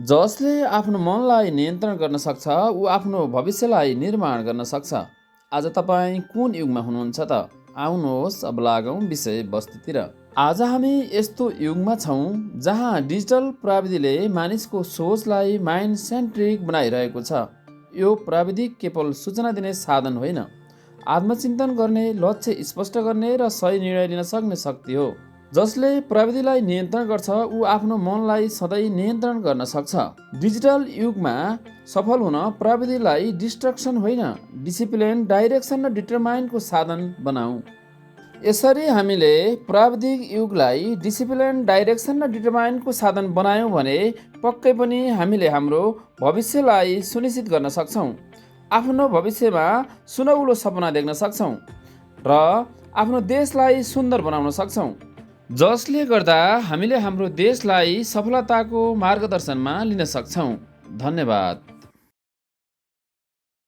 जसले आफ्नो मनलाई नियन्त्रण गर्न सक्छ ऊ आफ्नो भविष्यलाई निर्माण गर्न सक्छ। आज तपाईँ कुन युगमा हुनुहुन्छ त? आउनुहोस् अब लागौँ विषय वस्तुतिर। आज हामी यस्तो युगमा छौँ जहाँ डिजिटल प्रविधिले मानिसको सोचलाई माइन्ड सेन्ट्रिक बनाइरहेको छ। यो प्रविधि केवल सूचना दिने साधन होइन, आत्मचिन्तन गर्ने, लक्ष्य स्पष्ट गर्ने र सही निर्णय लिन सक्ने शक्ति हो। जसले प्रविधिलाई नियन्त्रण गर्छ ऊ आफ्नो मनलाई सधैँ नियन्त्रण गर्न सक्छ। डिजिटल युगमा सफल हुन प्रविधिलाई डिस्ट्रक्सन होइन, डिसिप्लिन, डाइरेक्सन र डिटरमाइनको साधन बनाऊ। यसरी हामीले प्राविधिक युगलाई डिसिप्लिन, डाइरेक्सन र डिटरमाइनको साधन बनायौँ भने पक्कै पनि हामीले हाम्रो भविष्यलाई सुनिश्चित गर्न सक्छौँ, आफ्नो भविष्यमा सुनौलो सपना देख्न सक्छौँ र आफ्नो देशलाई सुन्दर बनाउन सक्छौँ। जसले गर्दा हामीले हाम्रो देशलाई सफलताको मार्गदर्शनमा लिन सक्छौँ। धन्यवाद।